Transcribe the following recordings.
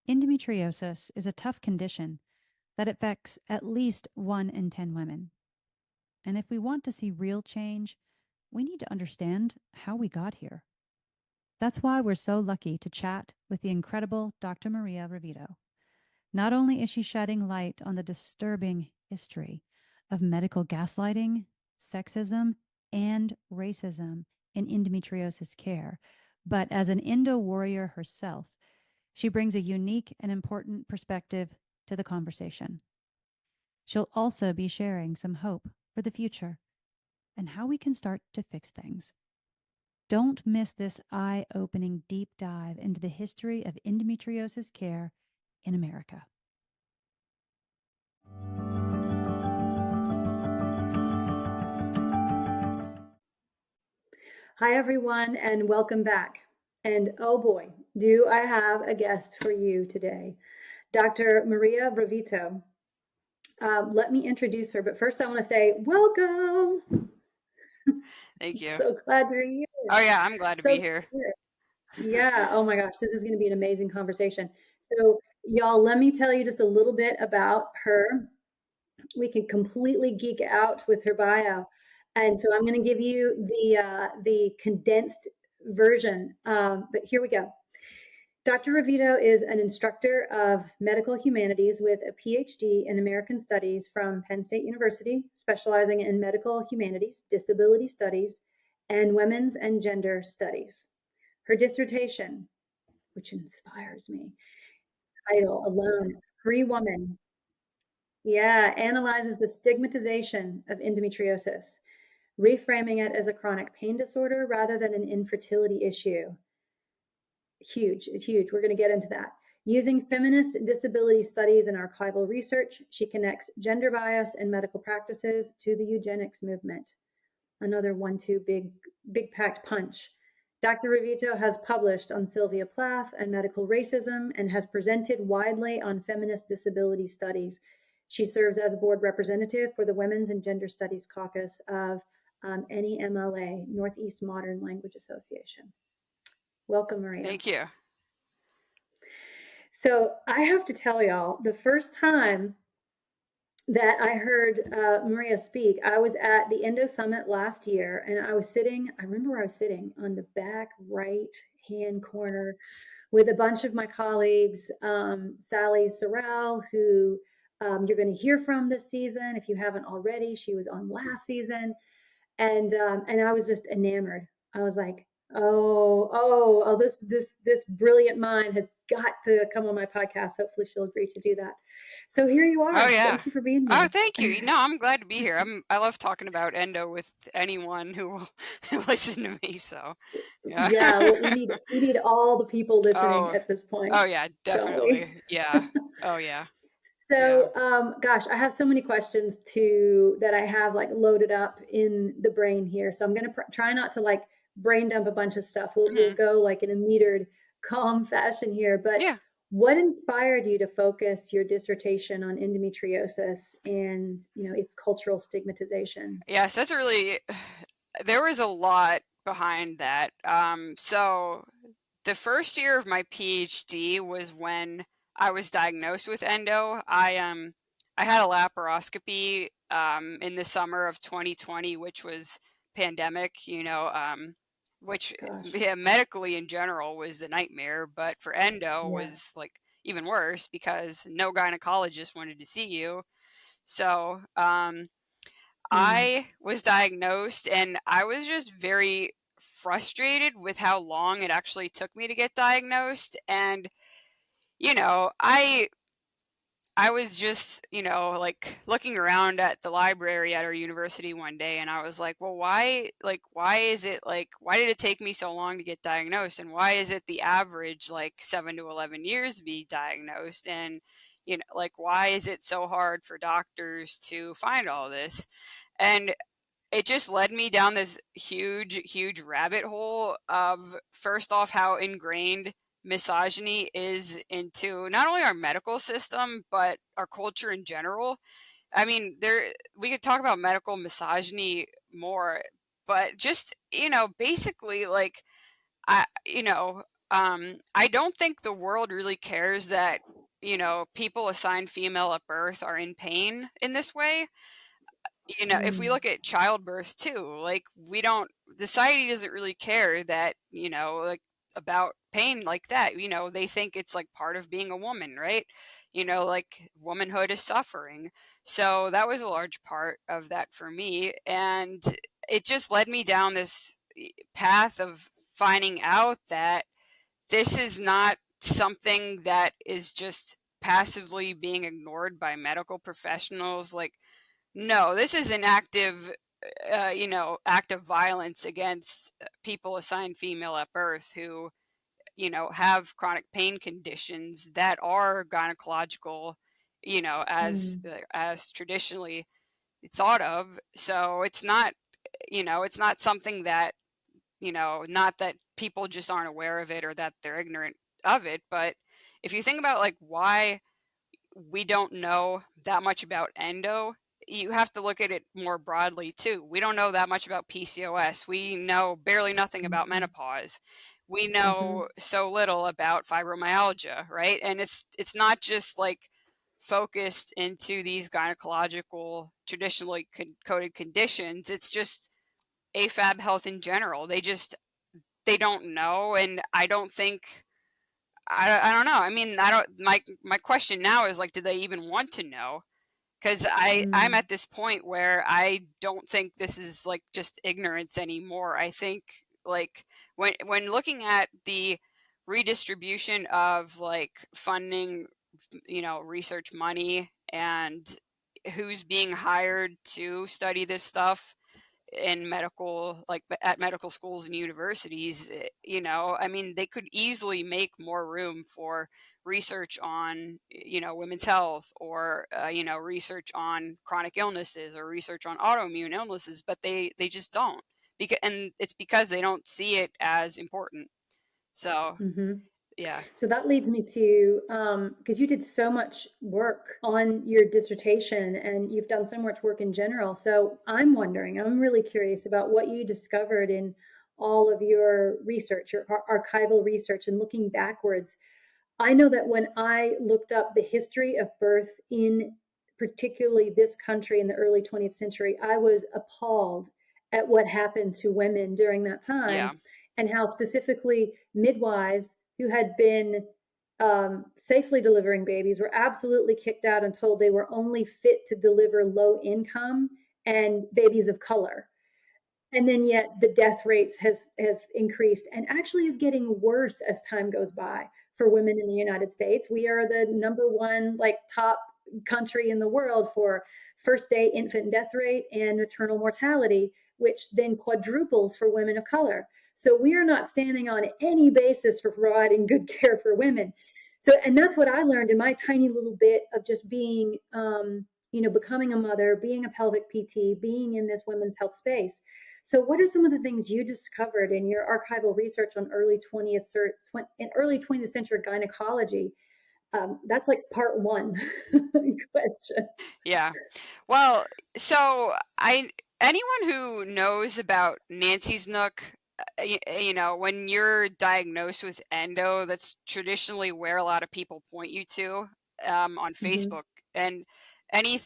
Endometriosis is a tough condition that affects at least 1 in 10 women. And if we want to see real change, we need to understand how we got here. That's why we're so lucky to chat with the incredible Dr. Maria Rovito. Not only is she shedding light on the disturbing history of medical gaslighting, sexism, and racism in endometriosis care, but as an endo warrior herself, she brings a unique and important perspective to the conversation. She'll also be sharing some hope for the future and how we can start to fix things. Don't miss this eye-opening deep dive into the history of endometriosis care in America. Hi, everyone, and welcome back. And oh boy, do I have a guest for you today, Dr. Maria Rovito. Let me introduce her, but first I want to say welcome. Thank you. So glad you're here. Oh yeah, I'm glad to be here. Yeah. Oh my gosh, this is going to be an amazing conversation. So, y'all, let me tell you just a little bit about her. We can completely geek out with her bio, and so I'm going to give you the condensed version. But here we go. Dr. Rovito is an instructor of medical humanities with a PhD in American Studies from Penn State University, specializing in medical humanities, disability studies, and women's and gender studies. Her dissertation, which inspires me, title alone, Free Woman. Yeah, analyzes the stigmatization of endometriosis, reframing it as a chronic pain disorder rather than an infertility issue. Huge, it's huge. We're going to get into that. Using feminist disability studies and archival research, she connects gender bias in medical practices to the eugenics movement. Another 1-2 big packed punch. Dr. Rovito has published on Sylvia Plath and medical racism and has presented widely on feminist disability studies. She serves as a board representative for the Women's and Gender Studies Caucus of NEMLA, Northeast Modern Language Association. Welcome, Maria. Thank you. So I have to tell y'all, the first time that I heard Maria speak, I was at the Endo Summit last year, and I remember where I was sitting on the back right hand corner with a bunch of my colleagues, Sally Sorrell, who you're going to hear from this season. If you haven't already, she was on last season. And I was just enamored. I was like, oh, this brilliant mind has got to come on my podcast. Hopefully she'll agree to do that. So here you are. Oh yeah. Thank you for being Oh, here. thank you. No, I'm glad to be here. I love talking about endo with anyone who will listen to me. So, yeah. Yeah, we need all the people listening Oh, at this point, oh yeah, don't we? definitely. Yeah. Oh yeah. Yeah. So, gosh, I have so many questions that I have like loaded up in the brain here. So I'm going to try not to like brain dump a bunch of stuff. We'll go like in a metered, calm fashion here. But Yeah. what inspired you to focus your dissertation on endometriosis and its cultural stigmatization? Yes, that's there was a lot behind that. So the first year of my PhD was when I was diagnosed with endo. I had a laparoscopy in the summer of 2020, which was pandemic, which medically in general was a nightmare, but for endo was like even worse because no gynecologist wanted to see you. So I was diagnosed and I was just very frustrated with how long it actually took me to get diagnosed. And, you know, I was just, like looking around at the library at our university one day and I was like, well, why did it take me so long to get diagnosed? And why is it the average like 7 to 11 years to be diagnosed? And, why is it so hard for doctors to find all this? And it just led me down this huge rabbit hole of, first off, how ingrained misogyny is into not only our medical system but our culture in general. I mean, we could talk about medical misogyny more, but just basically, like, I I don't think the world really cares that, people assigned female at birth are in pain in this way. If we Mm, look at childbirth too, like we don't, society doesn't really care that, like about pain like that. They think it's like part of being a woman, right? Like womanhood is suffering. So that was a large part of that for me. And it just led me down this path of finding out that this is not something that is just passively being ignored by medical professionals. Like, no, this is an act of violence against people assigned female at birth who, have chronic pain conditions that are gynecological, mm, as traditionally thought of. So it's not something that, not that people just aren't aware of it or that they're ignorant of it, but if you think about like why we don't know that much about endo, you have to look at it more broadly too. We don't know that much about PCOS. We know barely nothing about mhm, menopause. We know mhm, so little about fibromyalgia, right? And it's not just like focused into these gynecological traditionally coded conditions. It's just AFAB health in general. They don't know, and I don't think I don't know. I mean, I don't. My question now is like, do they even want to know? Because I'm mm, at this point where I don't think this is like just ignorance anymore. I think like when looking at the redistribution of like funding, research money and who's being hired to study this stuff in medical, like at medical schools and universities, I mean, they could easily make more room for research on, women's health, or research on chronic illnesses or research on autoimmune illnesses, but they just don't, and it's because they don't see it as important. So mhm. yeah. So that leads me to, because you did so much work on your dissertation and you've done so much work in general. So I'm wondering, I'm really curious about what you discovered in all of your research, your archival research, and looking backwards. I know that when I looked up the history of birth in particularly this country in the early 20th century, I was appalled at what happened to women during that Yeah. time and how specifically midwives who had been safely delivering babies were absolutely kicked out and told they were only fit to deliver low income and babies of color. And then yet the death rates has increased and actually is getting worse as time goes by for women in the United States. We are the number one like top country in the world for first day infant death rate and maternal mortality, which then quadruples for women of color. So we are not standing on any basis for providing good care for women. So, and that's what I learned in my tiny little bit of just being, becoming a mother, being a pelvic PT, being in this women's health space. So, what are some of the things you discovered in your archival research on early 20th century gynecology? That's like part one question. Yeah. Well, so I anyone who knows about Nancy's Nook, when you're diagnosed with endo, that's traditionally where a lot of people point you to, on Mm-hmm. Facebook. And any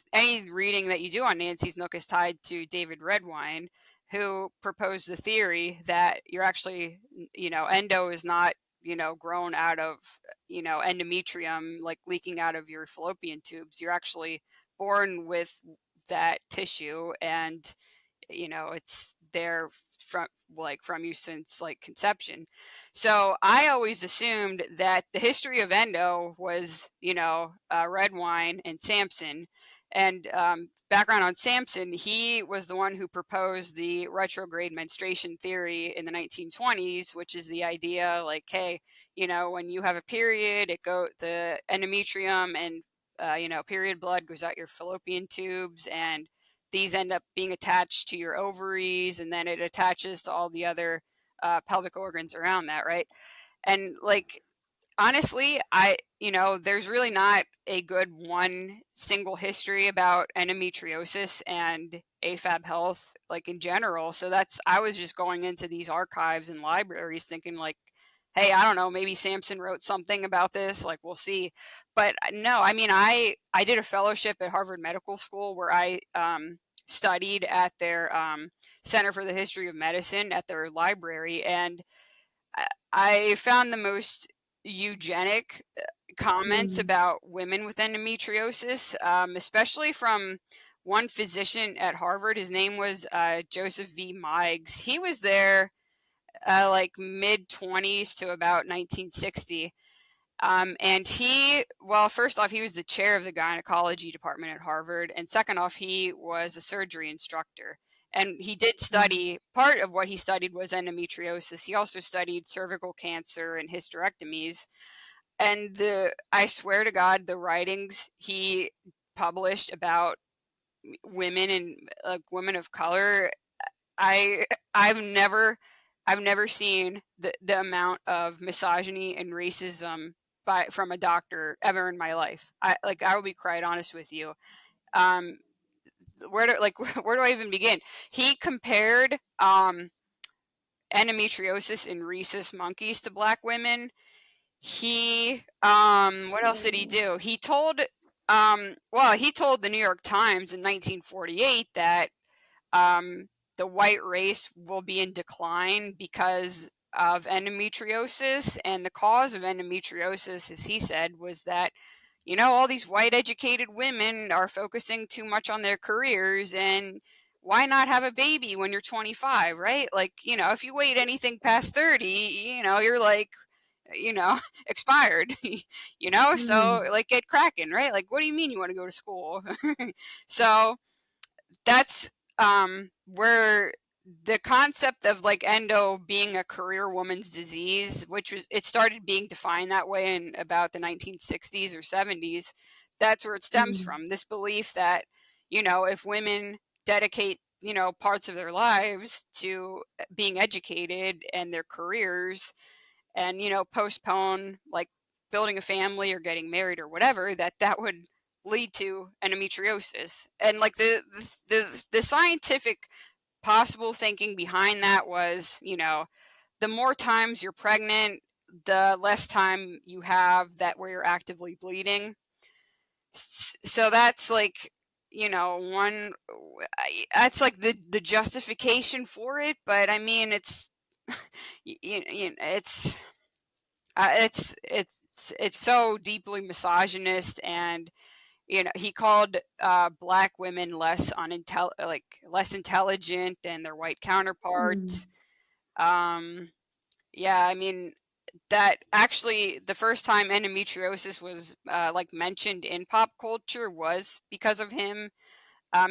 reading that you do on Nancy's Nook is tied to David Redwine, who proposed the theory that you're actually, endo is not, grown out of, endometrium, like leaking out of your fallopian tubes. You're actually born with that tissue, and it's there from you since like conception. So I always assumed that the history of endo was, red wine and Samson. And background on Samson, he was the one who proposed the retrograde menstruation theory in the 1920s, which is the idea like, hey, when you have a period, the endometrium and period blood goes out your fallopian tubes, and these end up being attached to your ovaries, and then it attaches to all the other pelvic organs around that, right? And like, honestly, there's really not a good one single history about endometriosis and AFAB health, like in general. So I was just going into these archives and libraries thinking like, hey, I don't know, maybe Samson wrote something about this, like we'll see. But no, I mean, I did a fellowship at Harvard Medical School where I studied at their Center for the History of Medicine at their library, and I found the most eugenic comments Mm, about women with endometriosis, especially from one physician at Harvard. His name was Joseph V. Meigs. He was there like mid 20s to about 1960. And he, well, first off, he was the chair of the gynecology department at Harvard. And second off, he was a surgery instructor. And he did mm, study, part of what he studied was endometriosis. He also studied cervical cancer and hysterectomies. And I swear to God, the writings he published about women and like women of color, I I've never I've never seen the amount of misogyny and racism from a doctor ever in my life. I will be quite honest with you. Um, where do I even begin? He compared endometriosis in rhesus monkeys to black women. He what else did he mm, do? He told the New York Times in 1948 that um, the white race will be in decline because of endometriosis. And the cause of endometriosis, as he said, was that, all these white educated women are focusing too much on their careers, and why not have a baby when you're 25, right? Like, if you wait anything past 30, you're like, you know, expired, so mm, like get cracking, right? Like, what do you mean you want to go to school? So that's where the concept of like endo being a career woman's disease, which was it started being defined that way in about the 1960s or 70s. That's where it stems mm, from. This belief that, if women dedicate, parts of their lives to being educated and their careers, and postpone like building a family or getting married or whatever, that would lead to endometriosis. And like the scientific possible thinking behind that was, the more times you're pregnant, the less time you have that where you're actively bleeding. So that's like, one, that's like the justification for it. But I mean, it's it's so deeply misogynist. And he called black women less intelligent than their white mm, counterparts. um yeah, I mean, that actually the first time endometriosis was like mentioned in pop culture was because of him.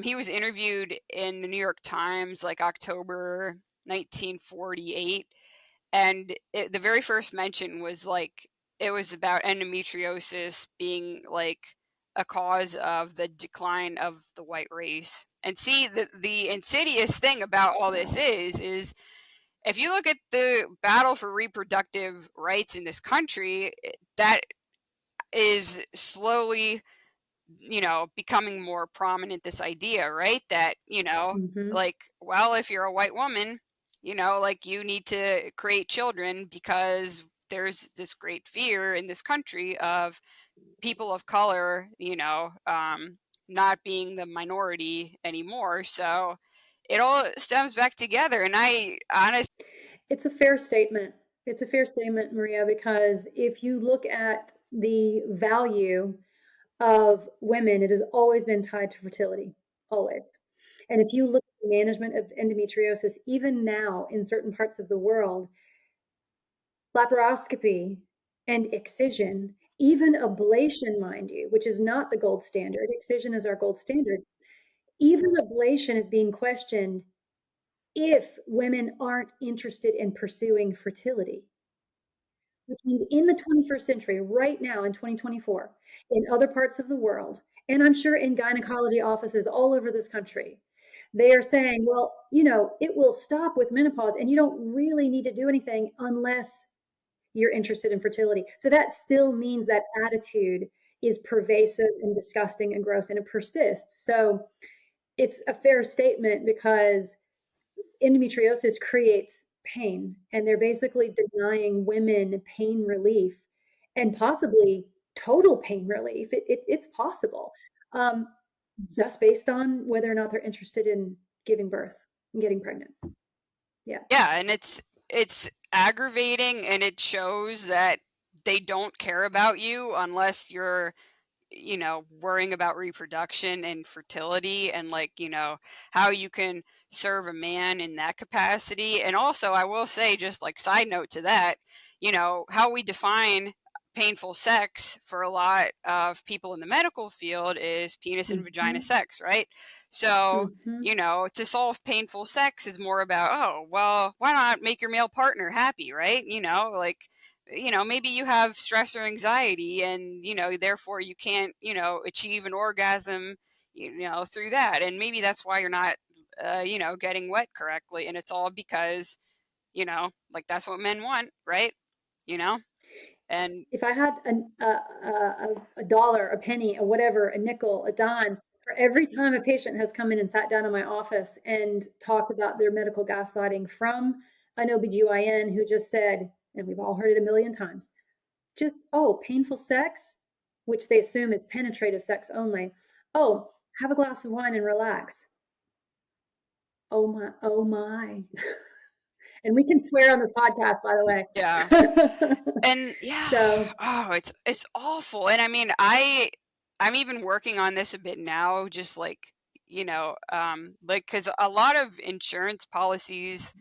He was interviewed in the New York Times like October 1948, and the very first mention was like it was about endometriosis being like a cause of the decline of the white race. And see, the insidious thing about all this is if you look at the battle for reproductive rights in this country, that is slowly, becoming more prominent, this idea, right? That, mhm, like, well, if you're a white woman, like you need to create children because there's this great fear in this country of people of color, not being the minority anymore. So it all stems back together. And I honestly, It's a fair statement. It's a fair statement, Maria, because if you look at the value of women, it has always been tied to fertility, always. And if you look at the management of endometriosis, even now in certain parts of the world, laparoscopy and excision, even ablation, mind you, which is not the gold standard, excision is our gold standard, even ablation is being questioned if women aren't interested in pursuing fertility, which means in the 21st century, right now in 2024, in other parts of the world, and I'm sure in gynecology offices all over this country, they are saying, well, it will stop with menopause and you don't really need to do anything unless you're interested in fertility. So that still means that attitude is pervasive and disgusting and gross and it persists. So it's a fair statement because endometriosis creates pain, and they're basically denying women pain relief and possibly total pain relief. It's possible, um, just based on whether or not they're interested in giving birth and getting pregnant. Yeah. Yeah, and it's aggravating, and it shows that they don't care about you unless you're, worrying about reproduction and fertility and, like, how you can serve a man in that capacity. And also, I will say, just like side note to that, how we define painful sex for a lot of people in the medical field is penis and vagina Mhm. sex, right? So, Mhm. to solve painful sex is more about, oh, well, why not make your male partner happy, right? Like, maybe you have stress or anxiety, and, therefore you can't, achieve an orgasm, through that. And maybe that's why you're not, getting wet correctly. And it's all because, like, that's what men want, right? You know? And If I had a dollar, a penny, a whatever, a nickel, a dime for every time a patient has come in and sat down in my office and talked about their medical gaslighting from an OBGYN who just said, and we've all heard it a million times, just, oh, painful sex, which they assume is penetrative sex only. Oh, have a glass of wine and relax. Oh my, oh my. And we can swear on this podcast, by the yeah. way. And yeah, So, oh, it's awful. And I mean, I'm even working on this a bit now, just like, like, because a lot of insurance policies,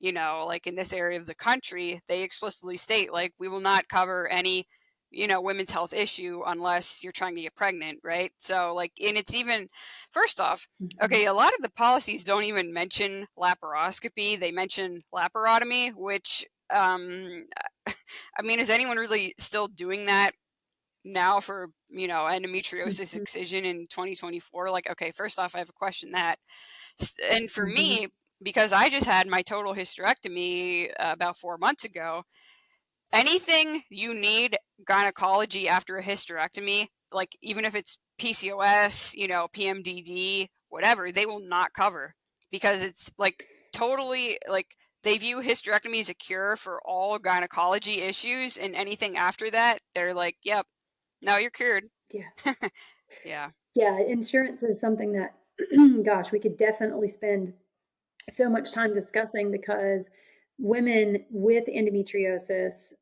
like in this area of the country, they explicitly state, like, we will not cover any, women's health issue unless you're trying to get pregnant, right? So, like, and it's even, first off, okay, mhm, a lot of the policies don't even mention laparoscopy. They mention laparotomy, which, I mean, is anyone really still doing that now for, endometriosis mhm, excision in 2024? Like, okay, first off, I have a question that. And for mhm. me, because I just had my total hysterectomy about 4 months ago, anything you need gynecology after a hysterectomy, like even if it's PCOS, PMDD, whatever, they will not cover, because it's like totally, like, they view hysterectomy as a cure for all gynecology issues, and anything after that, they're like, yep, no, you're cured. Yes. Yeah. Yeah, insurance is something that, gosh, we could definitely spend so much time discussing because women with endometriosis,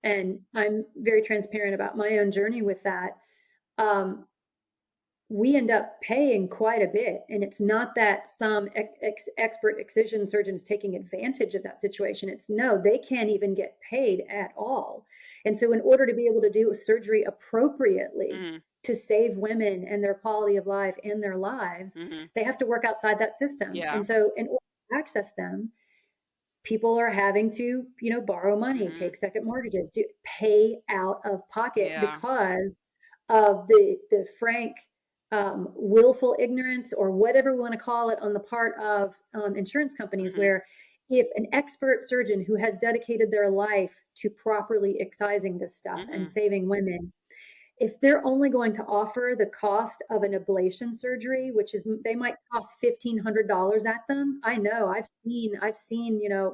and I'm very transparent about my own journey with that, um, we end up paying quite a bit. And it's not that some expert excision surgeon is taking advantage of that situation. It's no, they can't even get paid at all. And so, in order to be able to do a surgery appropriately Hmm. to save women and their quality of life and their lives, Hmm. they have to work outside that system. Yeah. And so, in order to access them, people are having to, borrow money, Hmm. take second mortgages, do pay out of pocket Yeah. because of the frank, willful ignorance or whatever we want to call it on the part of insurance companies, Hmm. where if an expert surgeon who has dedicated their life to properly excising this stuff and Hmm. saving women, if they're only going to offer the cost of an ablation surgery, which is they might cost $1,500 at them. I know I've seen,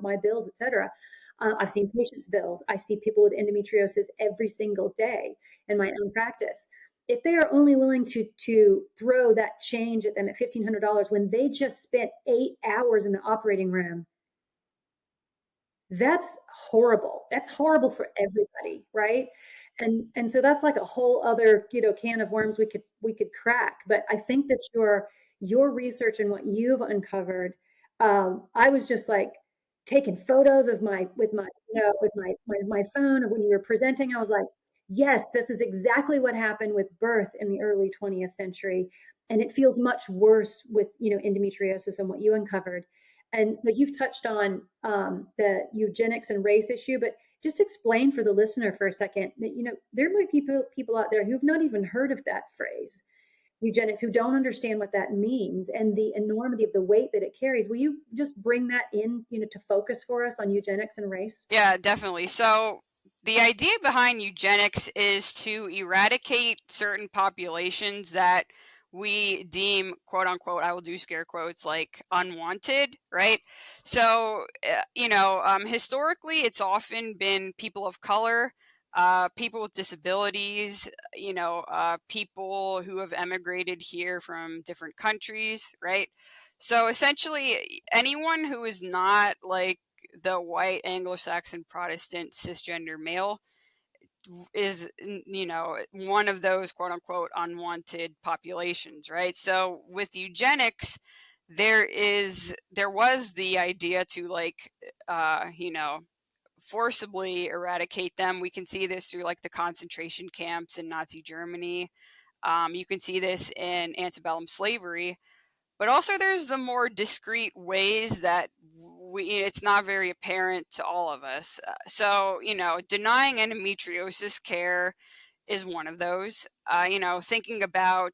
my bills, et cetera. I've seen patients' bills. I see people with endometriosis every single day in my own practice. If they are only willing to throw that change at them at $1,500 when they just spent 8 hours in the operating room, that's horrible. That's horrible for everybody, right? And so that's like a whole other, can of worms we could crack. But I think that your research and what you've uncovered, I was just like taking photos of my with my with my phone, and when you were presenting, I was like, yes, this is exactly what happened with birth in the early 20th century. And it feels much worse with endometriosis and what you uncovered. And so you've touched on the eugenics and race issue, but just explain for the listener for a second that there might be people out there who've not even heard of that phrase, eugenics, who don't understand what that means and the enormity of the weight that it carries. Will you just bring that in, to focus for us on eugenics and race? Yeah, definitely. So the idea behind eugenics is to eradicate certain populations that we deem, quote unquote, I will do scare quotes, like unwanted, right? So, historically, it's often been people of color, people with disabilities, people who have emigrated here from different countries, right? So essentially, anyone who is not like the white Anglo-Saxon Protestant cisgender male is, one of those quote unquote unwanted populations, right? So with eugenics, there was the idea to like, forcibly eradicate them. We can see this through like the concentration camps in Nazi Germany. You can see this in antebellum slavery, but also there's the more discreet ways that it's not very apparent to all of us. So, denying endometriosis care is one of those. Thinking about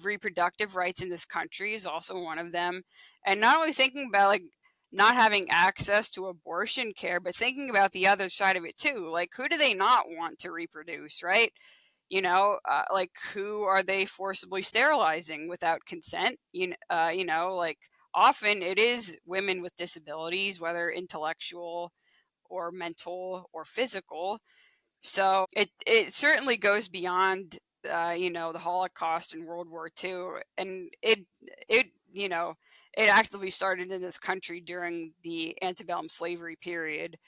reproductive rights in this country is also one of them. And not only thinking about like not having access to abortion care, but thinking about the other side of it too. Like, who do they not want to reproduce, right? Like who are they forcibly sterilizing without consent? Like often it is women with disabilities, whether intellectual or mental or physical. So it certainly goes beyond the Holocaust and World War II, and it actively started in this country during the antebellum slavery period.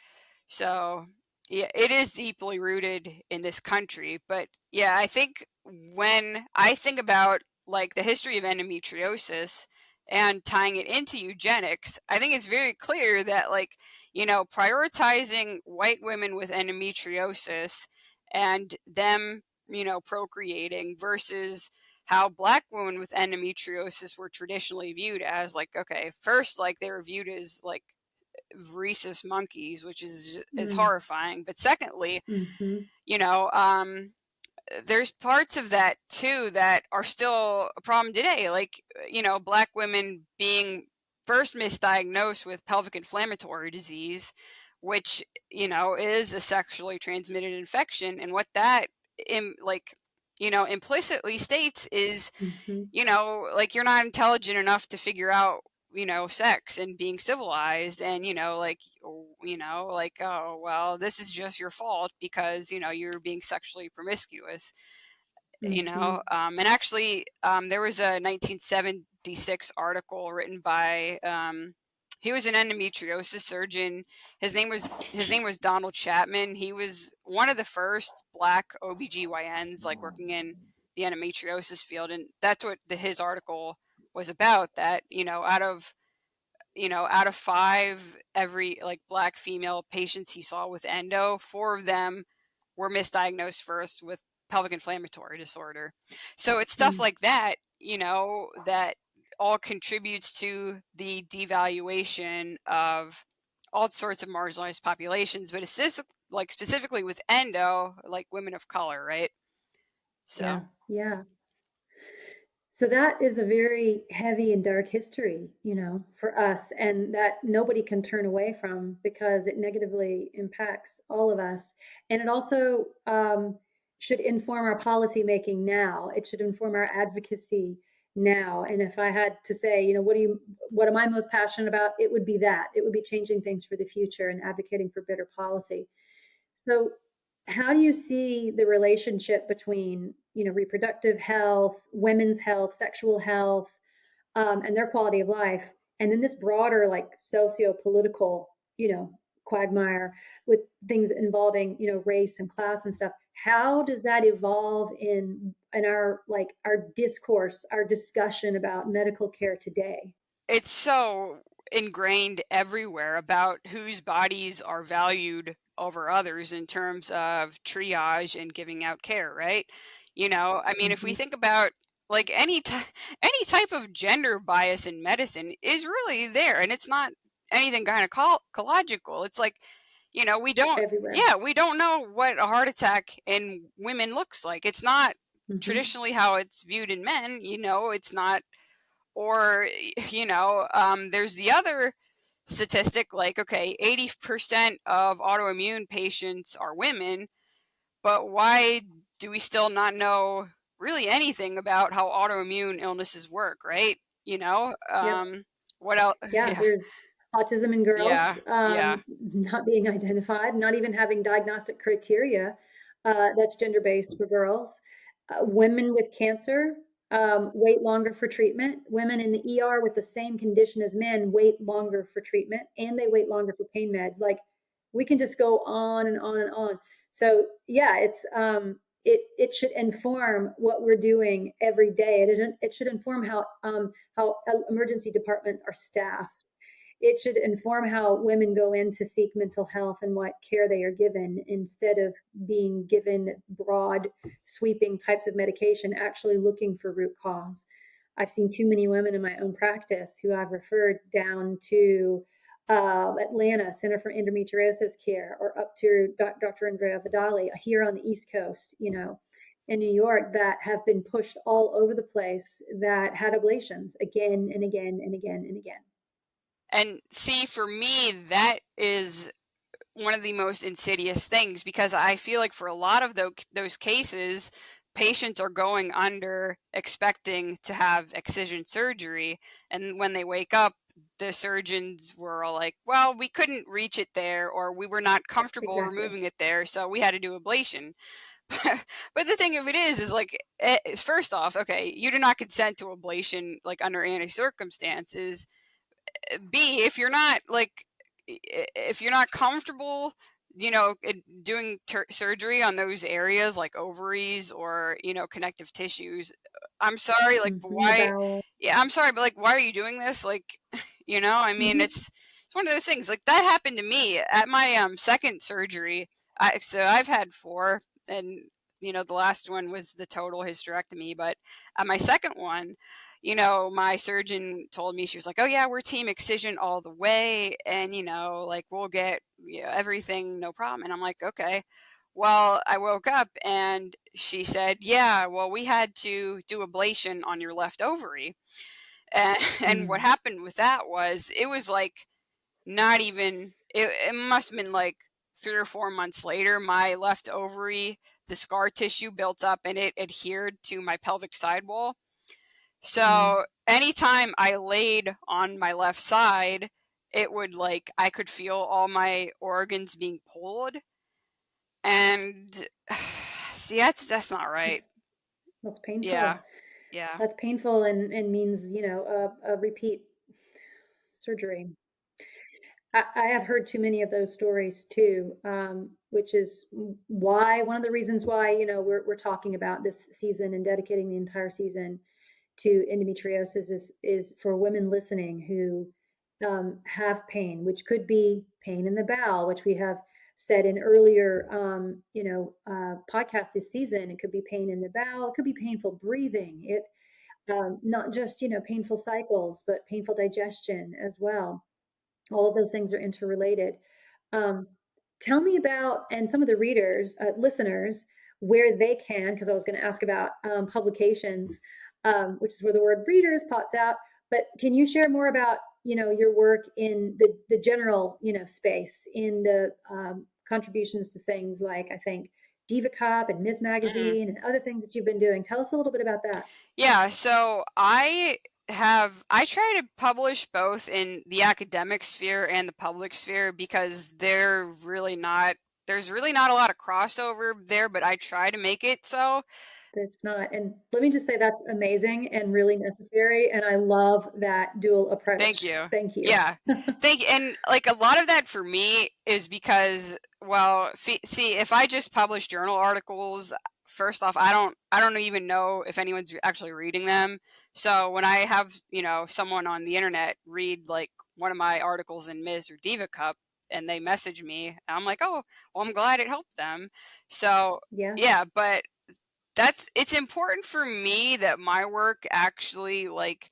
So, yeah, it is deeply rooted in this country. But yeah, I think when I think about like the history of endometriosis and tying it into eugenics, I think it's very clear that like, prioritizing white women with endometriosis and them, procreating versus how black women with endometriosis were traditionally viewed as like, okay, first, like they were viewed as like rhesus monkeys, which is Mm, horrifying. But secondly, mm-hmm. you know, there's parts of that too that are still a problem today. Like, black women being first misdiagnosed with pelvic inflammatory disease, which, is a sexually transmitted infection. And what that, implicitly states is, Mm-hmm. like you're not intelligent enough to figure out, sex and being civilized, and like, oh well, this is just your fault because you're being sexually promiscuous. Mm-hmm. And actually, there was a 1976 article written by, he was an endometriosis surgeon. His name was Donald Chapman. He was one of the first black OBGYNs like working in the endometriosis field, and that's what his article was about. That out of five every like black female patients he saw with endo, four of them were misdiagnosed first with pelvic inflammatory disorder. So it's stuff Mm. like that, that all contributes to the devaluation of all sorts of marginalized populations, but it's just like specifically with endo, like women of color, right? Yeah, So yeah. So that is a very heavy and dark history, for us, and that nobody can turn away from because it negatively impacts all of us. And it also should inform our policy making now. It should inform our advocacy now. And if I had to say, what am I most passionate about? It would be that. It would be changing things for the future and advocating for better policy. So, how do you see the relationship between, reproductive health, women's health, sexual health, and their quality of life, and then this broader, like socio-political, quagmire with things involving, race and class and stuff? How does that evolve in our our discourse, our discussion about medical care today? it's so ingrained everywhere about whose bodies are valued over others in terms of triage and giving out care, right? I mean, if we Hmm. think about like any type of gender bias in medicine is really there, and it's not anything gynecological. It's like, we don't, Everywhere. yeah, we don't know what a heart attack in women looks like. It's not Hmm. traditionally how it's viewed in men. It's not. Or, there's the other statistic, like, okay, 80% of autoimmune patients are women, but why do we still not know really anything about how autoimmune illnesses work, right? You know, Yep. what else? Yeah, Yeah, there's autism in girls yeah, yeah. not being identified, not even having diagnostic criteria that's gender based for girls. Women with cancer wait longer for treatment. Women in the ER with the same condition as men wait longer for treatment, and they wait longer for pain meds. Like, we can just go on and on and on. So yeah, it should inform what we're doing every day. It should inform how emergency departments are staffed. It should inform how women go in to seek mental health and what care they are given, instead of being given broad, sweeping types of medication, actually looking for root cause. I've seen too many women in my own practice who I've referred down to Atlanta Center for Endometriosis Care, or up to Dr. Andrea Vidali here on the East Coast, in New York, that have been pushed all over the place, that had ablations again and again and again and again. And see, for me, that is one of the most insidious things, because I feel like for a lot of those cases, patients are going under expecting to have excision surgery. And when they wake up, the surgeons were all like, well, we couldn't reach it there, or we were not comfortable Exactly. removing it there, so we had to do ablation. But the thing of it is like, first off, okay, you do not consent to ablation like under any circumstances. B, if you're not like, if you're not comfortable, doing surgery on those areas like ovaries or connective tissues, I'm sorry, like, but In the why? bowel. Yeah, I'm sorry, but like, why are you doing this? Like, I mean, Hmm. it's one of those things. Like, that happened to me at my second surgery. So I've had four, and the last one was the total hysterectomy. But at my second one, my surgeon told me, she was like, "Oh yeah, we're team excision all the way, and like, we'll get everything, no problem." And I'm like, "Okay." Well, I woke up and she said, "Yeah, well, we had to do ablation on your left ovary." And, and what Mm. happened with that was, it was like, not even, it must have been like 3 or 4 months later, my left ovary, the scar tissue built up and it adhered to my pelvic sidewall. Mm. So anytime I laid on my left side, it would, like, I could feel all my organs being pulled. And see, that's not right. That's that's Yeah. painful. Yeah. That's painful, and means, a repeat surgery. I have heard too many of those stories too, which is why one of the reasons why, we're talking about this season and dedicating the entire season to endometriosis is for women listening who have pain, which could be pain in the bowel, which we have said in earlier, podcasts this season. It could be pain in the bowel. It could be painful breathing. It not just, painful cycles, but painful digestion as well. All of those things are interrelated. Um, Tell me about, and some of the readers, listeners, where they can, because I was going to ask about publications, which is where the word readers pops out. But can you share more about, your work in the general, space, in the contributions to things like, I think, Diva Cop and Ms. Mhm. Magazine and other things that you've been doing? Tell us a little bit about that. Yeah, so I try to publish both in the academic sphere and the public sphere, because there's really not a lot of crossover there, but I try to make it so. It's not. And let me just say that's amazing and really necessary. And I love that dual Thank approach. you. Thank you. Yeah. And like, a lot of that for me is because, well, see, if I just publish journal articles, first off, I don't even know if anyone's actually reading them. So when I have, someone on the internet read like one of my articles in Ms. or Diva Cup, and they message me, I'm like, "Oh, well, I'm glad it helped them." So, Yeah, yeah, but it's important for me that my work actually, like,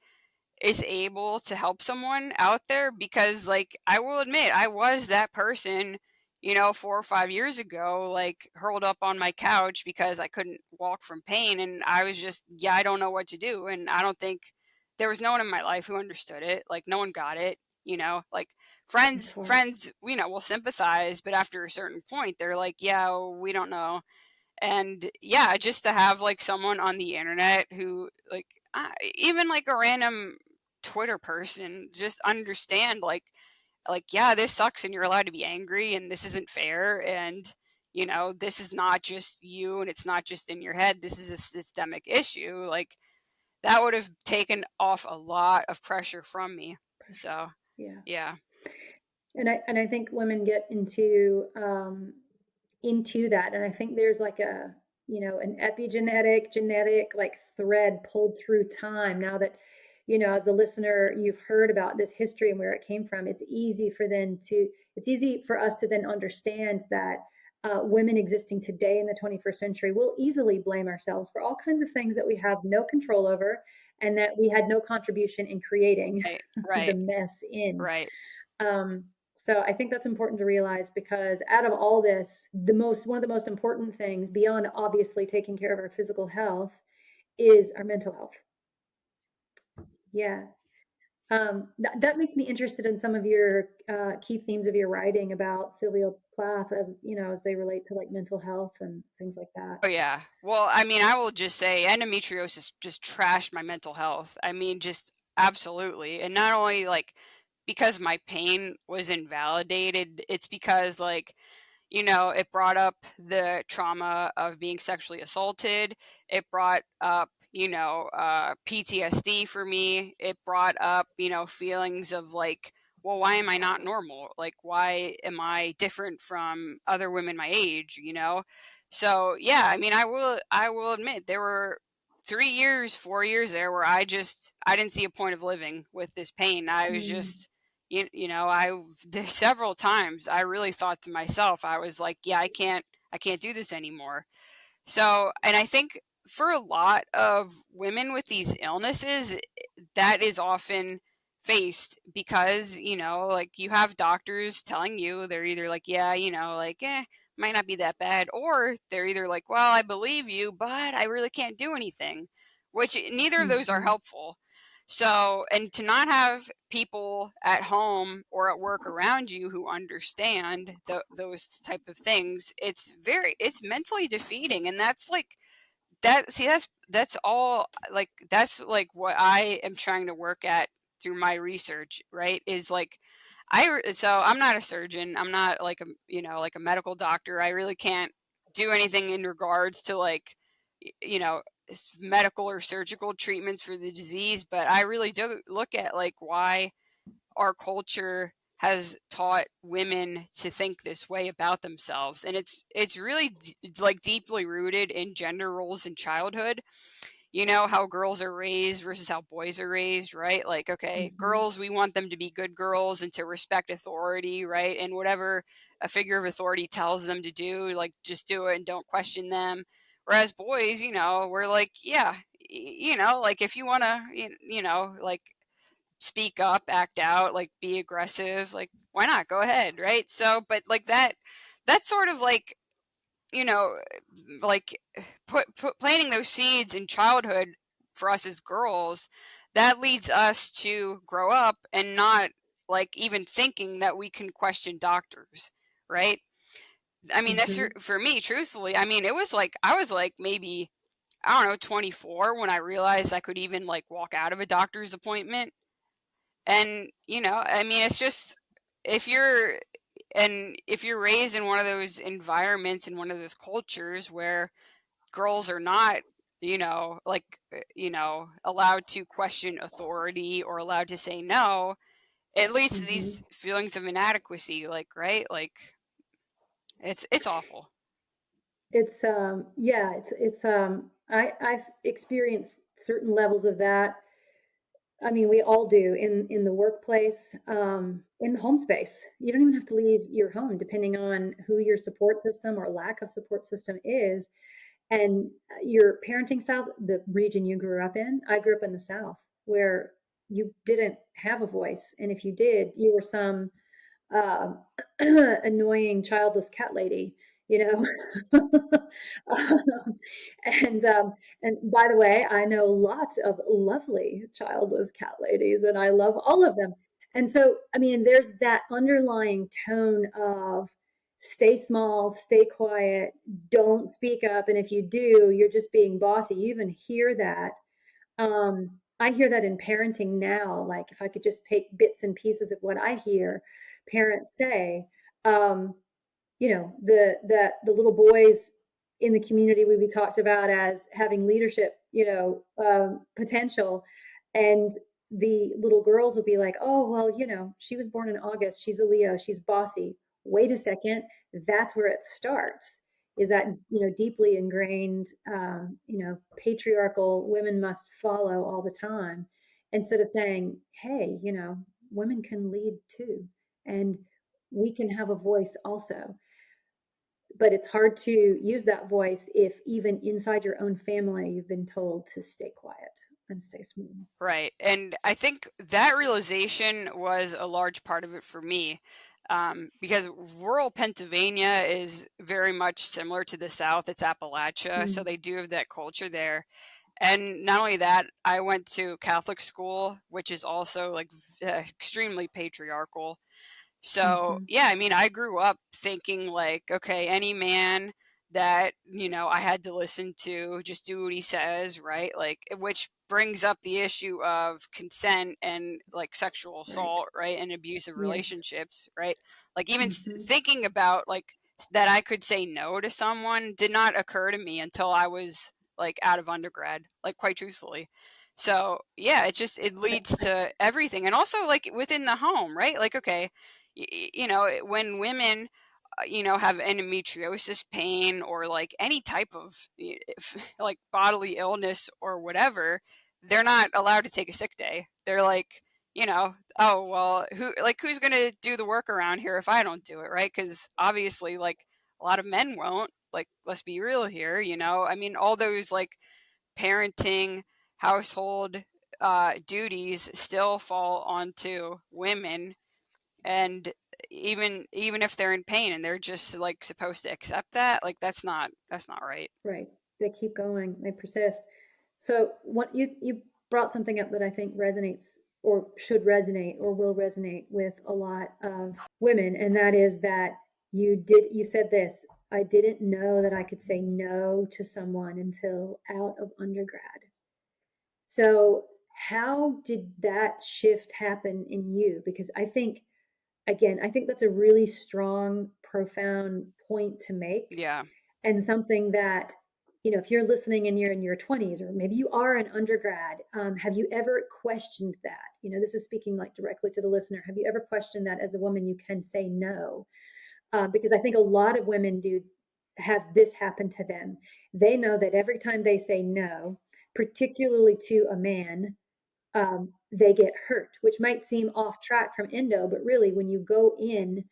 is able to help someone out there, because, like, I will admit, I was that person, 4 or 5 years ago, like, hurled up on my couch because I couldn't walk from pain, and I was just, yeah, I don't know what to do. And I don't think there was no one in my life who understood it. Like, no one got it. Like, it's hard. friends, will sympathize, but after a certain point, they're like, yeah, we don't know. And yeah, just to have like someone on the internet who like even like a random Twitter person just understand like yeah, this sucks and you're allowed to be angry and this isn't fair, and you know, this is not just you and it's not just in your head, this is a systemic issue. Like that would have taken off a lot of pressure from me. Pressure. So Yeah. yeah. And I think women get into that, and I think there's like a, an epigenetic genetic like thread pulled through time. Now that, as the listener, you've heard about this history and where it came from, it's easy for us to then understand that women existing today in the 21st century will easily blame ourselves for all kinds of things that we have no control over and that we had no contribution in creating Right, the right, mess in. right. um, so I think that's important to realize, because out of all this, one of the most important things, beyond obviously taking care of our physical health, is our mental health. Yeah. That makes me interested in some of your key themes of your writing about cilial plath, as they relate to like mental health and things like that. Oh yeah. Well, I mean, I will just say endometriosis just trashed my mental health. I mean, just absolutely. And not only like because my pain was invalidated, it's because like, you know, it brought up the trauma of being sexually assaulted. It brought up, you know, PTSD for me. It brought up, you know, feelings of like, well, why am I not normal? Like, why am I different from other women my age? You know, so yeah, I mean, I will admit there were 3 years, 4 years there where I didn't see a point of living with this pain. I was Mm, just you know, there's several times I really thought to myself, I was like, yeah, I can't do this anymore. So, and I think for a lot of women with these illnesses, that is often faced because, you know, like you have doctors telling you they're either like, yeah, you know, like, might not be that bad, or they're either like, well, I believe you, but I really can't do anything, which neither of those are mhm, helpful. So, and to not have people at home or at work around you who understand those type of things, it's mentally defeating. And that's like, that's all, like, that's like what I am trying to work at through my research, right? Is like, so I'm not a surgeon. I'm not like a, you know, like a medical doctor. I really can't do anything in regards to like, you know, medical or surgical treatments for the disease, but I really do look at like why our culture has taught women to think this way about themselves, and it's really like deeply rooted in gender roles in childhood. You know how girls are raised versus how boys are raised, right? Like, okay, mhm, girls, we want them to be good girls and to respect authority, right? And whatever a figure of authority tells them to do, like, just do it and don't question them. Whereas boys, you know, we're like, yeah, you know, like if you want to, you know, like speak up, act out, like be aggressive, like why not? Go ahead, right? So, but like that's sort of like, you know, like put planting those seeds in childhood for us as girls, that leads us to grow up and not like even thinking that we can question doctors, right? I mean, that's mhm. for me, truthfully. I mean, it was like I was like maybe, I don't know, 24 when I realized I could even like walk out of a doctor's appointment. And, you know, I mean, it's just if you're if you're raised in one of those environments, in one of those cultures where girls are not, you know, like, you know, allowed to question authority or allowed to say no, it leads to Mhm. these feelings of inadequacy, like, right? Like it's awful. I've experienced certain levels of that. I mean, we all do in the workplace, in the home space. You don't even have to leave your home, depending on who your support system or lack of support system is, and your parenting styles, the region you grew up in. I grew up in the South, where you didn't have a voice, and if you did, you were some uh, annoying childless cat lady, you know. um, and by the way, I know lots of lovely childless cat ladies, and I love all of them. And so, I mean, there's that underlying tone of stay small, stay quiet, don't speak up. And if you do, you're just being bossy. You even hear that. I hear that in parenting now. Like if I could just take bits and pieces of what I hear parents say, um, the little boys in the community we talked about as having leadership, potential, and the little girls will be like, oh well, she was born in August, she's a Leo, she's bossy. Wait a second, that's where it starts. Is that deeply ingrained, patriarchal women must follow all the time, instead of saying, hey, women can lead too, and we can have a voice also. But it's hard to use that voice if even inside your own family you've been told to stay quiet and stay small. Right. And I think that realization was a large part of it for me, because rural Pennsylvania is very much similar to the South. It's Appalachia, so Mm, they do have that culture there. And not only that, I went to Catholic school, which is also like extremely patriarchal. So, mhm. yeah, I mean, I grew up thinking like, okay, any man that, I had to listen to, just do what he says, right? Like, which brings up the issue of consent and like sexual Right. assault, right? And abusive Yes. relationships, right? Like, even Mhm. thinking about like that I could say no to someone did not occur to me until I was like out of undergrad, like, quite truthfully. So, yeah, it I, leads I, to everything. And also like within the home, right? Like, okay, when women have endometriosis pain or like any type of like bodily illness or whatever, they're not allowed to take a sick day. They're like, oh well, who's going to do the work around here if I don't do it, right? Because obviously, like, a lot of men won't. Like, let's be real here. I mean, all those like parenting, household duties still fall onto women. And even if they're in pain and they're just like supposed to accept that, like, that's not right. right. They keep going. They persist. So what you brought something up that I think resonates or should resonate or will resonate with a lot of women, and that is that you said this, I didn't know that I could say no to someone until out of undergrad. So how did that shift happen in you? Because I think, again, I think that's a really strong, profound point to make, Yeah. and something that, if you're listening and you're in your 20s, or maybe you are an undergrad, have you ever questioned that? This is speaking like directly to the listener. Have you ever questioned that as a woman you can say no? Because I think a lot of women do have this happen to them. They know that every time they say no, particularly to a man, they get hurt, which might seem off track from endo, but really, when you go in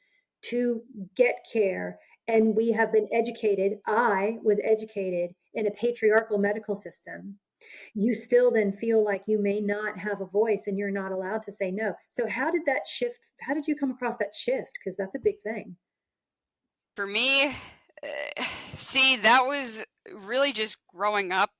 to get care, and we have been educated, I was educated in a patriarchal medical system, you still then feel like you may not have a voice and you're not allowed to say no. So, how did that shift? How did you come across that shift? Because that's a big thing. For me, see, that was really just growing up.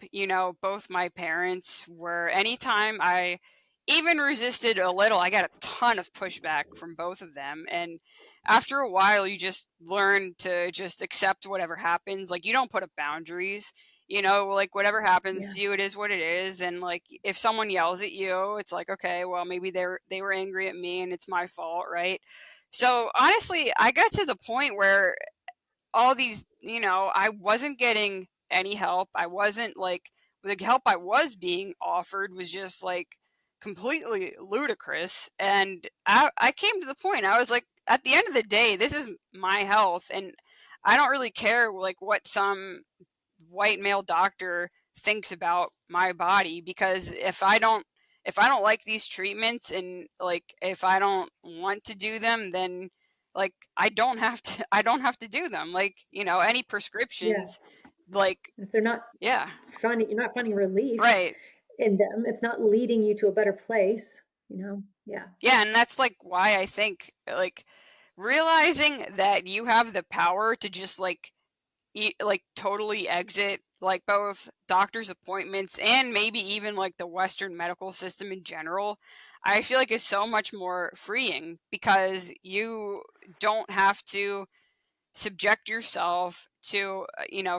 Both my parents were, anytime I even resisted a little, I got a ton of pushback from both of them. And after a while, you just learn to just accept whatever happens. Like, you don't put up boundaries. Like, whatever happens Yeah. to you, it is what it is. And like, if someone yells at you, it's like, okay, well, maybe they were angry at me and it's my fault, right? So honestly, I got to the point where all these, I wasn't getting any help. I wasn't like, the help I was being offered was just like completely ludicrous. And I came to the point, I was like, at the end of the day, this is my health. And I don't really care like what some white male doctor thinks about my body, because if I don't like these treatments, and like if I don't want to do them, then like I don't have to do them. Like, any Yeah. prescriptions, like, If they're not yeah. you're not finding relief Right. in them, it's not leading you to a better place, Yeah. Yeah, and that's like why I think like realizing that you have the power to just like totally exit like both doctor's appointments and maybe even like the Western medical system in general, I feel like is so much more freeing, because you don't have to subject yourself to,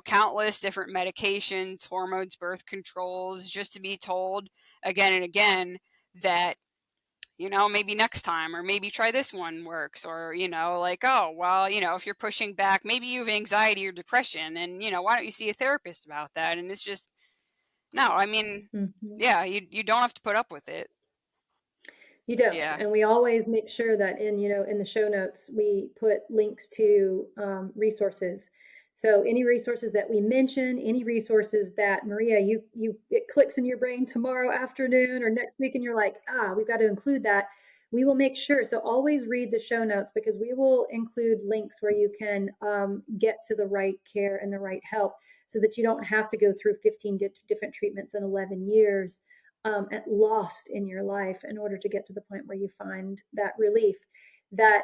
countless different medications, hormones, birth controls, just to be told again and again that, maybe next time, or maybe try this one works, or, like, oh, well, if you're pushing back, maybe you have anxiety or depression, and, why don't you see a therapist about that? And it's just, no, I mean, Mhm. yeah, you don't have to put up with it. You don't, Yeah. and we always make sure that in the show notes, we put links to resources. So any resources that we mention, any resources that Maria, it clicks in your brain tomorrow afternoon or next week, and you're like, we've got to include that. We will make sure. So always read the show notes because we will include links where you can get to the right care and the right help, so that you don't have to go through 15 different treatments in 11 years at lost in your life in order to get to the point where you find that relief. That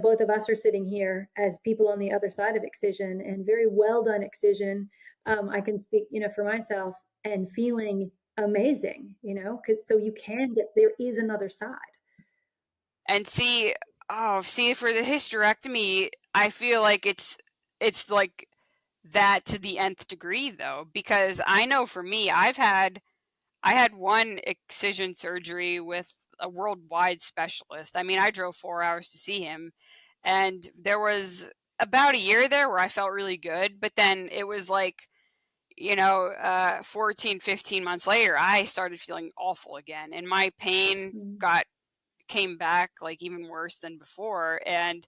both of us are sitting here as people on the other side of excision, and very well done excision. I can speak for myself, and feeling amazing, because so you can get, there is another side. And see, oh, see, for the hysterectomy, I feel like it's like that to the nth degree, though, because I know for me, I had one excision surgery with a worldwide specialist. I mean, I drove 4 hours to see him, and there was about a year there where I felt really good, but then it was like, 14, 15 months later, I started feeling awful again, and my pain Mm. came back like even worse than before. And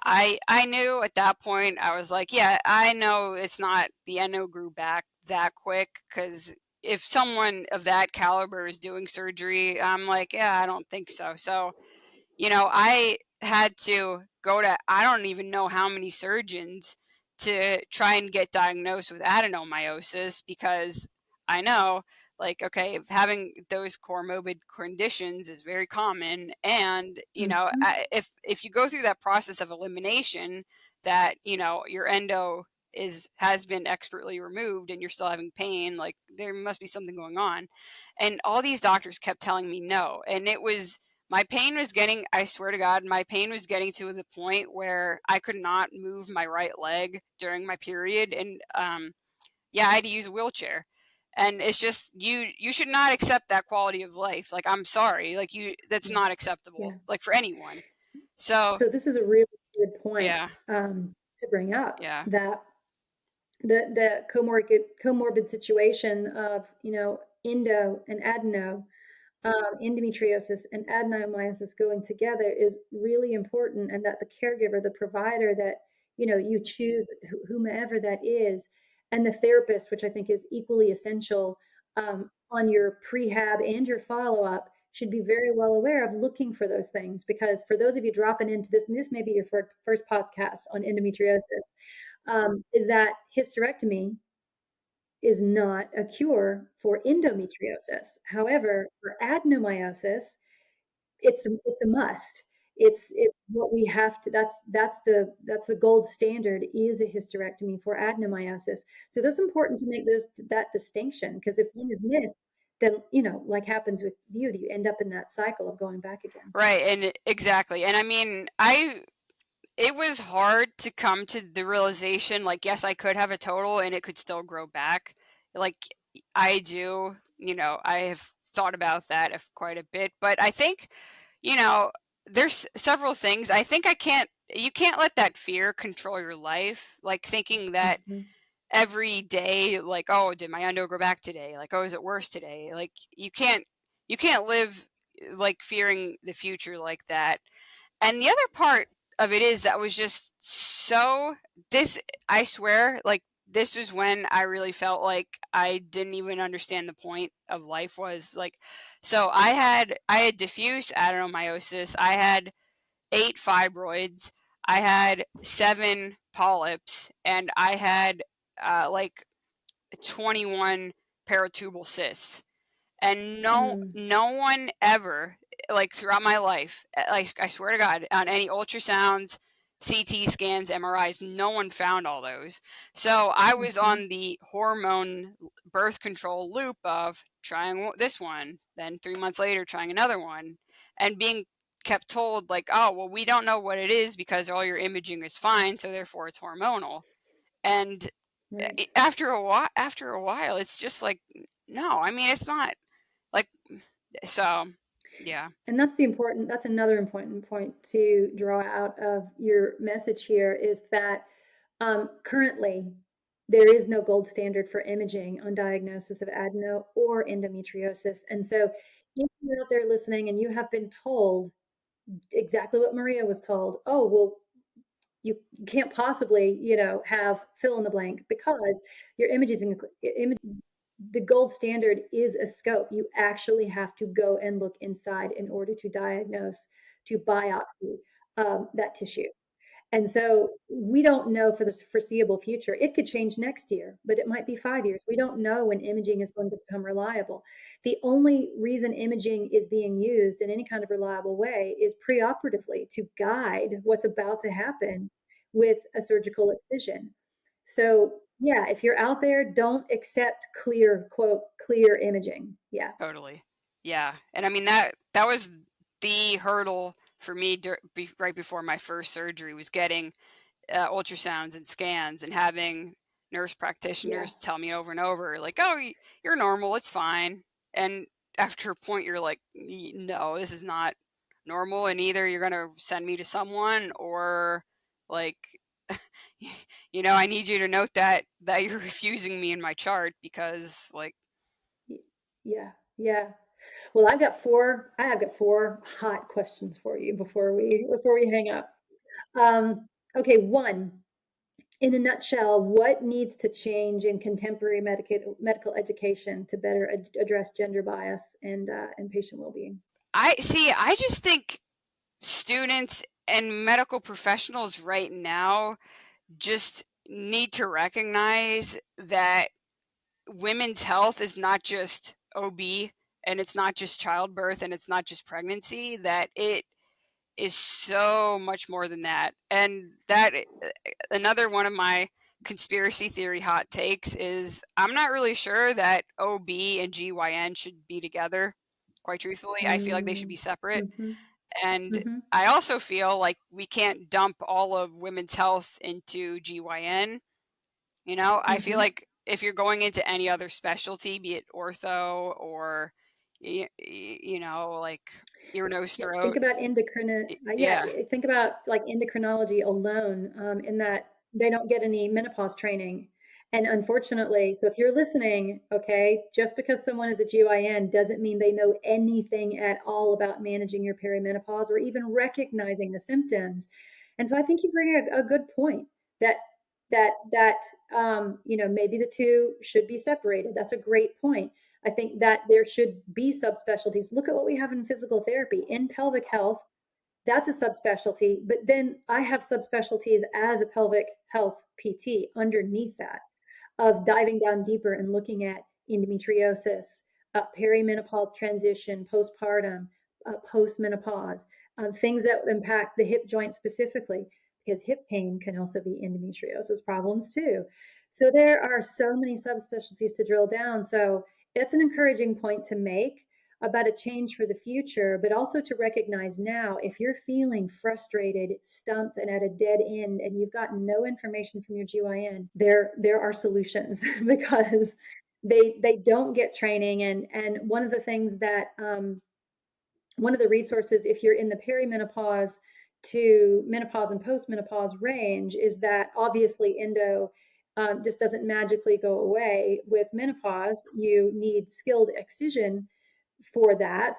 I knew at that point, I was like, yeah, I know it's not, the endo grew back that quick, because if someone of that caliber is doing surgery, I'm like, yeah, I don't think so. So, I had to go to, I don't even know how many surgeons to try and get diagnosed with adenomyosis, because I know, like, okay, having those comorbid conditions is very common. And, Mhm. if you go through that process of elimination, that, your endo has been expertly removed and you're still having pain, like, there must be something going on. And all these doctors kept telling me no. And it was, my pain was getting, I swear to God, my pain was getting to the point where I could not move my right leg during my period. And yeah, I had to use a wheelchair. And it's just, you should not accept that quality of life. Like, I'm sorry, like, that's Yeah. not acceptable, Yeah. like, for anyone. So So this is a really good point yeah, to bring up, yeah, that the comorbid situation of endo and adeno, endometriosis and adenomyosis going together is really important, and that the caregiver, the provider that you choose, whomever that is, and the therapist, which I think is equally essential on your prehab and your follow-up, should be very well aware of looking for those things. Because for those of you dropping into this, and this may be your first podcast on endometriosis, is that hysterectomy is not a cure for endometriosis. However, for adenomyosis, it's a must. It's what we have to. That's the gold standard, is a hysterectomy for adenomyosis. So that's important to make that distinction, because if one is missed, then like happens with you end up in that cycle of going back again. right, and exactly. And I mean, it was hard to come to the realization, like, yes, I could have a total and it could still grow back. Like, I do, I have thought about that quite a bit. But I think, you know, there's several things. I think you can't let that fear control your life. Like, thinking that Mhm. every day, like, oh, did my endo grow back today? Like, oh, is it worse today? Like, you can't live like fearing the future like that. And the other part of it is that was just so, this, I swear, like, this was when I really felt like I didn't even understand the point of life was like, so I had diffuse adenomyosis, I had 8 fibroids, I had 7 polyps, and I had like 21 paratubal cysts. And Mm. no one ever, like, throughout my life, like, I swear to God, on any ultrasounds, CT scans, MRIs, no one found all those. So I was Mhm. on the hormone birth control loop of trying this one, then 3 months later trying another one, and being kept told like, oh, well, we don't know what it is because all your imaging is fine, so therefore it's hormonal. And Right. after a while, it's just like, no, I mean, it's not like, so yeah, And that's another important point to draw out of your message here is that currently there is no gold standard for imaging on diagnosis of adeno or endometriosis. And so if you're out there listening and you have been told exactly what Maria was told, oh, well, you can't possibly, have fill in the blank because your image, the gold standard is a scope. You actually have to go and look inside in order to diagnose, to biopsy that tissue. And so we don't know for the foreseeable future. It could change next year, but it might be 5 years. We don't know when imaging is going to become reliable. The only reason imaging is being used in any kind of reliable way is preoperatively to guide what's about to happen with a surgical excision. So, yeah, if you're out there, don't accept clear, quote, clear imaging. Yeah. totally. Yeah. And I mean, that was the hurdle for me right before my first surgery, was getting ultrasounds and scans and having nurse Yeah. practitioners tell me over and over, like, oh, you're normal, it's fine. And after a point, you're like, no, this is not normal. And either you're going to send me to someone, or like, I need you to note that you're refusing me in my chart, because like, Yeah. Yeah. Well, I have got four hot questions for you before we hang up. Okay, one, in a nutshell, what needs to change in contemporary medical education to better address gender bias and patient well-being? I just think students and medical professionals right now just need to recognize that women's health is not just OB, and it's not just childbirth, and it's not just pregnancy, that it is so much more than that. And that another one of my conspiracy theory hot takes is, I'm not really sure that OB and GYN should be together. Quite truthfully, I feel like they should be Mm, separate. mm-hmm, And mm-hmm, I also feel like we can't dump all of women's health into GYN. I feel mm-hmm. like if you're going into any other specialty, be it ortho or, like ear, nose, Yeah, think throat. about yeah, Yeah. think about like endocrinology alone, in that they don't get any menopause training. And unfortunately, so if you're listening, okay, just because someone is a GYN doesn't mean they know anything at all about managing your perimenopause or even recognizing the symptoms. And so I think you bring a good point that maybe the two should be separated. That's a great point. I think that there should be subspecialties. Look at what we have in physical therapy, in pelvic health. That's a subspecialty. But then I have subspecialties as a pelvic health PT underneath that, of diving down deeper and looking at endometriosis, perimenopause transition, postpartum, postmenopause, things that impact the hip joint specifically, because hip pain can also be endometriosis problems too. So there are so many subspecialties to drill down. So that's an encouraging point to make about a change for the future, but also to recognize now, if you're feeling frustrated, stumped, and at a dead end, and you've got no information from your GYN, there are solutions because they don't get training. And one of the things that one of the resources, if you're in the perimenopause to menopause and postmenopause range, is that obviously endo just doesn't magically go away with menopause. You need skilled excision for that.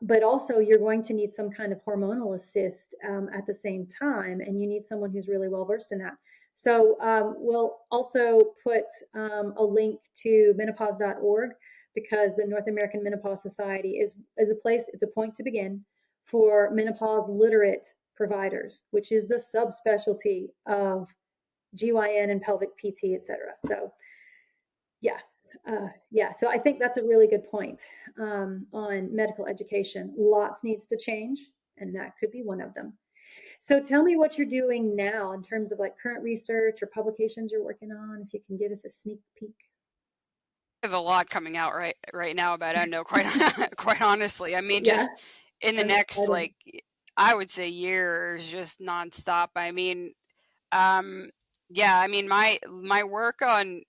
But also, you're going to need some kind of hormonal assist at the same time, and you need someone who's really well versed in that. So we'll also put a link to menopause.org, because the North American Menopause Society is a place, it's a point to begin for menopause literate providers, which is the subspecialty of GYN and pelvic PT, et cetera. So yeah. Yeah, so I think that's a really good point on medical education. Lots needs to change, and that could be one of them. So tell me what you're doing now in terms of like current research or publications you're working on, if you can give us a sneak peek. I have a lot coming out right now about endo, quite quite honestly. I mean, Yeah. just in the I'm next, excited. like, I would say years, just nonstop. I mean, um, yeah, I mean, my work on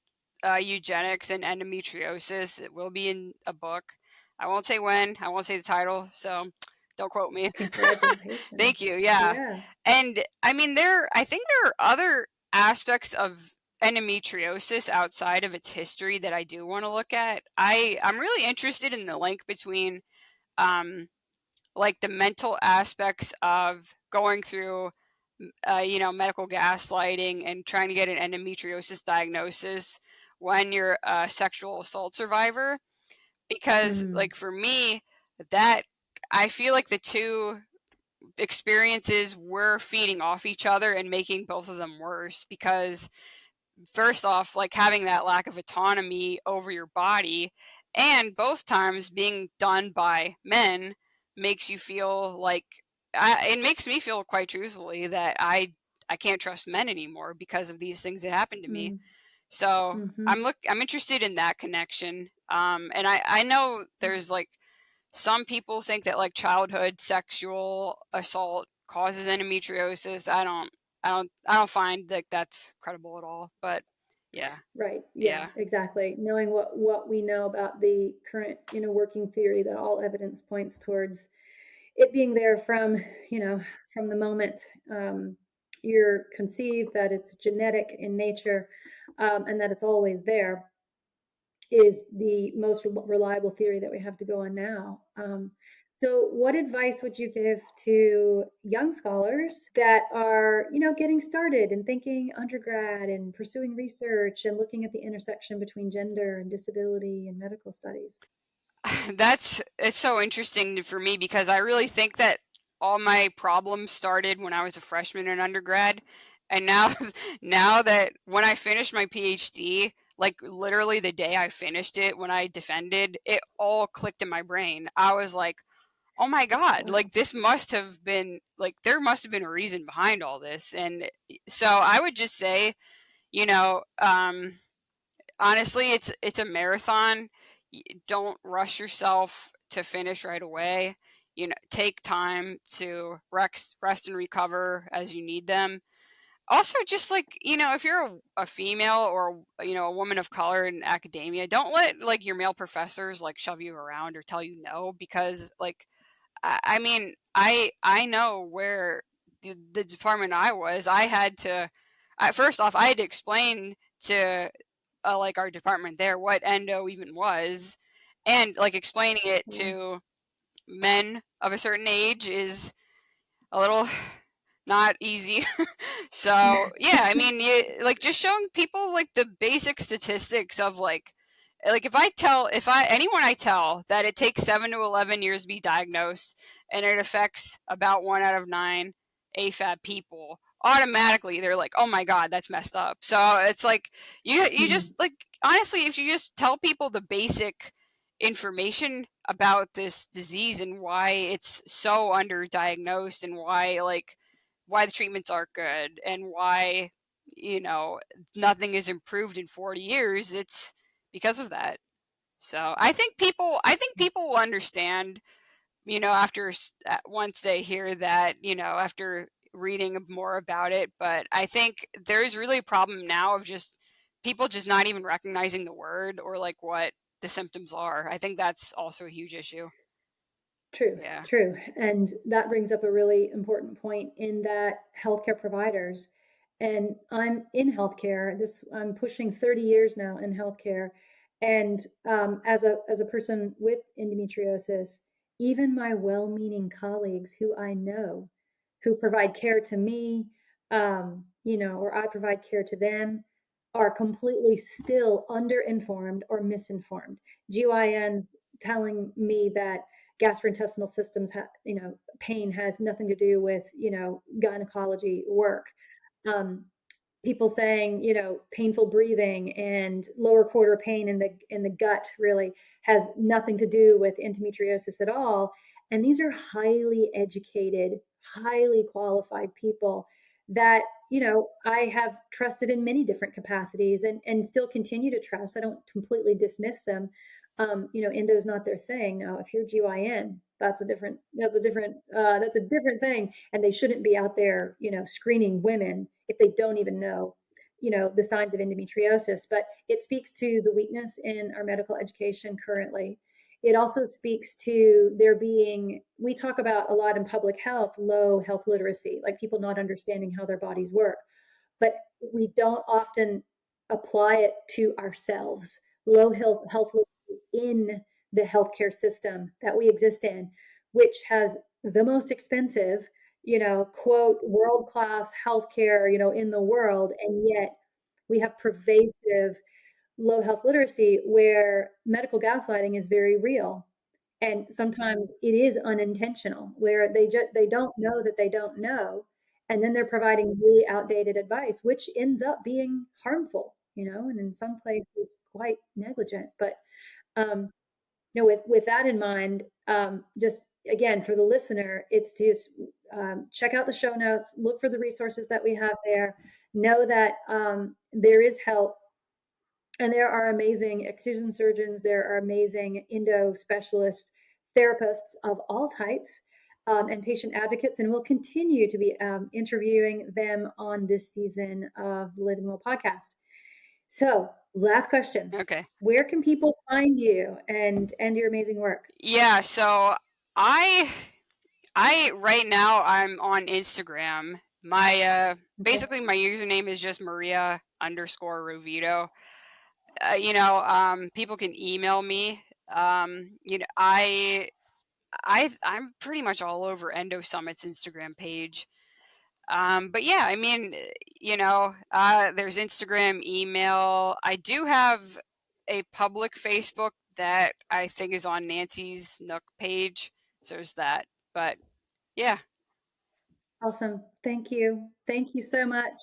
eugenics and endometriosis, it will be in a book. I won't say when, I won't say the title, so don't quote me. Thank Congratulations. you. Yeah. Yeah. And I mean, I think there are other aspects of endometriosis outside of its history that I do want to look at. I'm really interested in the link between um like the mental aspects of going through medical gaslighting and trying to get an endometriosis diagnosis when you're a sexual assault survivor, because Mm, like for me, that I feel like the two experiences were feeding off each other and making both of them worse, because first off, like having that lack of autonomy over your body, and both times being done by men, makes you feel like it makes me feel quite truthfully that I can't trust men anymore because of these things that happened to me. mm, So mm-hmm. I'm interested in that connection. And I know there's like some people think that like childhood sexual assault causes endometriosis. I don't find that that's credible at all. But yeah, Right. Yeah, yeah. exactly. Knowing what we know about the current, working theory that all evidence points towards it being there from, from the moment you're conceived, that it's genetic in nature, and that it's always there, is the most reliable theory that we have to go on now. So, what advice would you give to young scholars that are, getting started and thinking undergrad and pursuing research and looking at the intersection between gender and disability and medical studies? It's so interesting for me because I really think that all my problems started when I was a freshman in undergrad, and now now that when I finished my PhD, like literally the day I finished it, when I defended it, all clicked in my brain. I was like, oh my god, Wow. like this must have been like there must have been a reason behind all this. And so I would just say, you know um honestly, it's a marathon. Don't rush yourself to finish right away. Take time to rest and recover as you need them. Also, just like, if you're a female or a woman of color in academia, don't let like your male professors like shove you around or tell you no, because like I mean, I know where the department I was. I had to first off, I had to explain to like our department there what endo even was, and like explaining it Wow. to men of a certain age is a little not easy. So yeah, I mean, like just showing people like the basic statistics of like if I anyone I tell that it takes 7 to 11 years to be diagnosed, and it affects about 1 out of 9 AFAB people, automatically they're like, oh my god, that's messed up. So it's like you Mm, just like honestly, if you just tell people the basic information about this disease and why it's so underdiagnosed, and why the treatments aren't good, and why you know nothing is improved in 40 years, it's because of that. So I think people will understand, after once they hear that, after reading more about it. But I think there's really a problem now of just people just not even recognizing the word or like what the symptoms are. I think that's also a huge issue. true, Yeah. true. And that brings up a really important point in that healthcare providers, and I'm in healthcare. I'm pushing 30 years now in healthcare. And as a person with endometriosis, even my well-meaning colleagues who I know, who provide care to me, or I provide care to them, are completely still underinformed or misinformed. GYNs telling me that gastrointestinal systems pain has nothing to do with gynecology work. um, People saying painful breathing and lower quarter pain in the gut really has nothing to do with endometriosis at all. And these are highly educated, highly qualified people that I have trusted in many different capacities, and still continue to trust. I don't completely dismiss them. Endo is not their thing. Now, if you're GYN, that's a different thing. And they shouldn't be out there, screening women if they don't even know, the signs of endometriosis. But it speaks to the weakness in our medical education currently. It also speaks to there being, we talk about a lot in public health, low health literacy, like people not understanding how their bodies work, but we don't often apply it to ourselves. Low health literacy in the healthcare system that we exist in, which has the most expensive, quote, world class healthcare, in the world. And yet we have pervasive low health literacy where medical gaslighting is very real. And sometimes it is unintentional, where they don't know that they don't know, and then they're providing really outdated advice, which ends up being harmful, and in some places quite negligent. But with that in mind, just again for the listener, it's to check out the show notes, look for the resources that we have there, know that there is help. And there are amazing excision surgeons, there are amazing endo specialists, therapists of all types, and patient advocates, and we'll continue to be interviewing them on this season of the Living Well podcast. So, last question. Okay. Where can people find you and your amazing work? Yeah, so I I right now I'm on Instagram. My Okay. basically my username is just Maria underscore Rovito. People can email me. I'm pretty much all over Endo Summit's Instagram page. But yeah, I mean, there's Instagram, email. I do have a public Facebook that I think is on Nancy's Nook page. So there's that. But yeah, Awesome. Thank you. Thank you so much.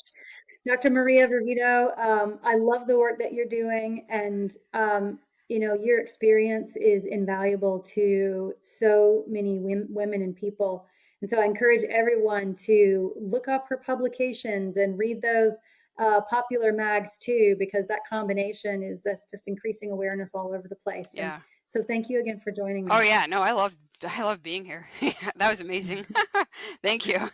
Dr. Maria Rovito, I love the work that you're doing, and your experience is invaluable to so many women and people. And so I encourage everyone to look up her publications and read those popular mags too, because that combination is just increasing awareness all over the place. And yeah. so thank you again for joining Oh me. yeah, no, I love being here. That was amazing. Thank you.